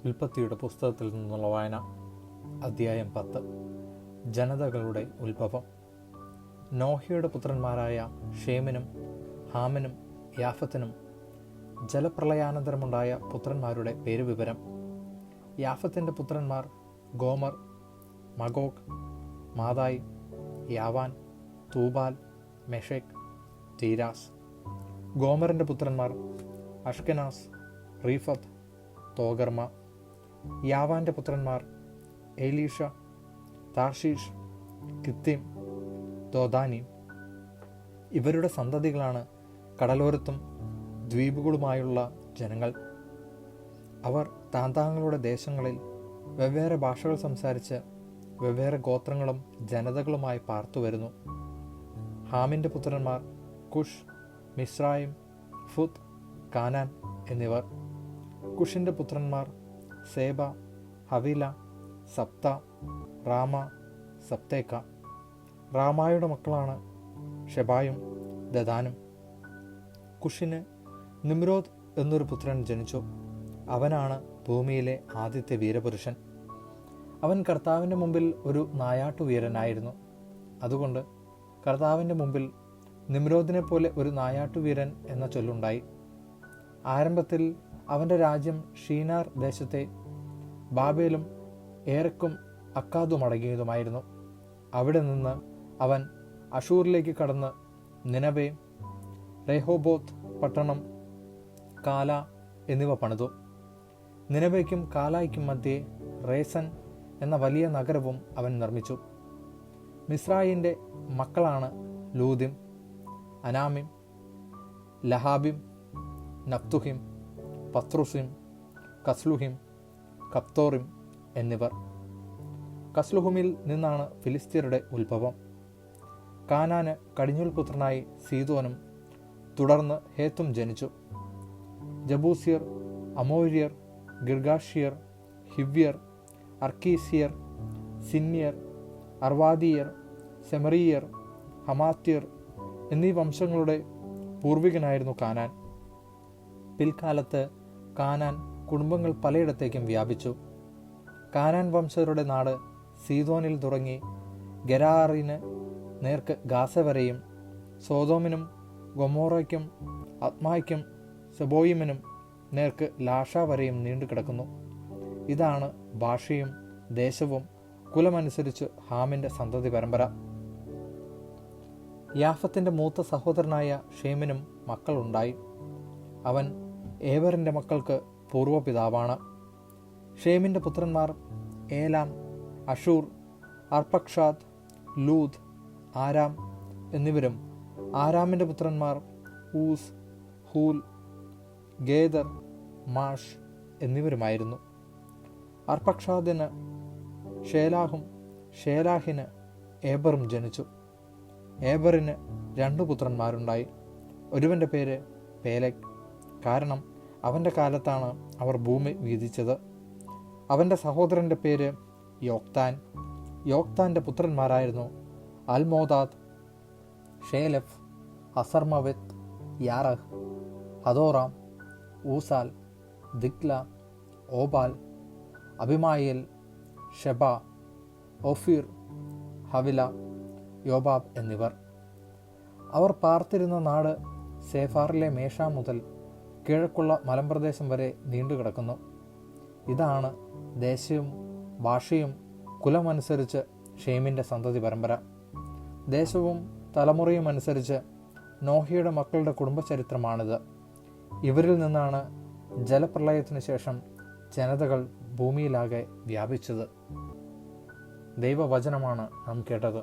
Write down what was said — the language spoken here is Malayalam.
ഉൽപ്പത്തിയുടെ പുസ്തകത്തിൽ നിന്നുള്ള വായന. അധ്യായം 10. ജനതകളുടെ ഉത്ഭവം. നോഹയുടെ പുത്രന്മാരായ ഷേമിനും ഹാമിനും യാഫത്തിനും ജലപ്രളയാനന്തരമുണ്ടായ പുത്രന്മാരുടെ പേരുവിവരം. യാഫത്തിൻ്റെ പുത്രന്മാർ ഗോമർ, മഗോഗ്, മാതായ്, യാവാൻ, തൂബാൽ, മെഷെക്, തീരാസ്. ഗോമറിൻ്റെ പുത്രന്മാർ അഷ്കെനാസ്, റീഫത്ത്, തോഗർമ. യാവാൻ്റെ പുത്രന്മാർ എലീഷ, താർഷീഷ്, കിത്തീം, ദോദാനീം. ഇവരുടെ സന്തതികളാണ് കടലോരത്തും ദ്വീപുകളുമായുള്ള ജനങ്ങൾ. അവർ താന്താങ്ങളുടെ ദേശങ്ങളിൽ വെവ്വേറെ ഭാഷകൾ സംസാരിച്ച് വെവ്വേറെ ഗോത്രങ്ങളും ജനതകളുമായി പാർത്തുവരുന്നു. ഹാമിൻ്റെ പുത്രന്മാർ കുഷ്, മിസ്രൈം, ഫുത്ത്, കാനാൻ എന്നിവർ. കുഷിൻ്റെ പുത്രന്മാർ സേബ, ഹവില, സപ്ത, റാമ, സപ്തേക്ക. റാമായുടെ മക്കളാണ് ഷെബായും ദദാനും. കുഷിന് നിമ്രോദ് എന്നൊരു പുത്രൻ ജനിച്ചു. അവനാണ് ഭൂമിയിലെ ആദ്യത്തെ വീരപുരുഷൻ. അവൻ കർത്താവിൻ്റെ മുമ്പിൽ ഒരു നായാട്ടുവീരനായിരുന്നു. അതുകൊണ്ട് കർത്താവിൻ്റെ മുമ്പിൽ നിമ്രോദിനെ പോലെ ഒരു നായാട്ടുവീരൻ എന്ന ചൊല്ലുണ്ടായി. ആരംഭത്തിൽ അവൻ്റെ രാജ്യം ഷീനാർ ദേശത്തെ ബാബേലും ഏറെക്കും അക്കാദും അടങ്ങിയതുമായിരുന്നു. അവിടെ നിന്ന് അവൻ അഷൂറിലേക്ക് കടന്ന് നിനവെ, റെഹോബോത്ത് പട്ടണം, കാല എന്നിവ പണിതു. നിനവയ്ക്കും കാലായ്ക്കും മധ്യേ റേസൻ എന്ന വലിയ നഗരവും അവൻ നിർമ്മിച്ചു. മിസ്രായിൻ്റെ മക്കളാണ് ലൂദിം, അനാമിം, ലഹാബിം, നഫ്തുഹിം, പത്രുസിം, കസ്ലുഹിം, കപ്തോറിം എന്നിവർ. കസ്ലുഹുമിൽ നിന്നാണ് ഫിലിസ്തീനയുടെ ഉത്ഭവം. കാനാന് കടിഞ്ഞൂൽ പുത്രനായി സീദോനും തുടർന്ന് ഹേത്തും ജനിച്ചു. ജബൂസിയർ, അമോര്യർ, ഗിർഗാഷിയർ, ഹിവ്യർ, അർക്കീസിയർ, സിന്യർ, അർവാദിയർ, സെമറിയർ, ഹമാത്യർ എന്നീ വംശങ്ങളുടെ പൂർവികനായിരുന്നു കാനാൻ. പിൽക്കാലത്ത് കാനാൻ കുടുംബങ്ങൾ പലയിടത്തേക്കും വ്യാപിച്ചു. കാനാൻ വംശജരുടെ നാട് സീദോനിൽ തുടങ്ങി ഗെരാറിന് നേർക്ക് ഗാസ വരെയും സോതോമിനും ഗൊമോറയ്ക്കും അദ്മായ്ക്കും സെബോയിമിനും നേർക്ക് ലാഷ വരെയും നീണ്ടുകിടക്കുന്നു. ഇതാണ് ഭാഷയും ദേശവും കുലമനുസരിച്ച് ഹാമിൻ്റെ സന്തതി പരമ്പര. യാഫത്തിൻ്റെ മൂത്ത സഹോദരനായ ഷേമിനും മക്കളുണ്ടായി. അവൻ ഏവറിൻ്റെ മക്കൾക്ക് പൂർവ്വപിതാവാണ്. ഷേമിൻ്റെ പുത്രന്മാർ ഏലാം, അഷൂർ, അർപ്പക്ഷാദ്, ലൂദ്, ആരാം എന്നിവരും ആരാമിൻ്റെ പുത്രന്മാർ ഊസ്, ഹൂൽ, ഗേദർ, മാഷ് എന്നിവരുമായിരുന്നു. അർപ്പക്ഷാദിന് ഷേലാഹും ഷേലാഹിന് ഏബറും ജനിച്ചു. ഏബറിന് 2 പുത്രന്മാരുണ്ടായി. ഒരുവൻ്റെ പേര് പേലെഗ്, കാരണം അവൻ്റെ കാലത്താണ് അവർ ഭൂമി വീതിച്ചത്. അവൻ്റെ സഹോദരൻ്റെ പേര് യോക്താൻ. യോക്താൻ്റെ പുത്രന്മാരായിരുന്നു അൽമോദാദ്, ഷേലെഫ്, അസർമവെത്ത്, യാറഹ്, ഹദോറാം, ഊസാൽ, ദിക്ല, ഓബാൽ, അഭിമായേൽ, ഷെബ, ഓഫീർ, ഹവില, യോബാബ് എന്നിവർ. അവർ പാർത്തിരുന്ന നാട് സേഫാറിലെ മേഷ മുതൽ കിഴക്കുള്ള മലമ്പ്രദേശം വരെ നീണ്ടുകിടക്കുന്നു. ഇതാണ് ദേശവും ഭാഷയും കുലമനുസരിച്ച് ഷേമിൻ്റെ സന്തതി പരമ്പര. ദേശവും തലമുറയും അനുസരിച്ച് നോഹയുടെ മക്കളുടെ കുടുംബചരിത്രമാണിത്. ഇവരിൽ നിന്നാണ് ജലപ്രളയത്തിന് ശേഷം ജനതകൾ ഭൂമിയിലാകെ വ്യാപിച്ചത്. ദൈവവചനമാണ് നാം കേട്ടത്.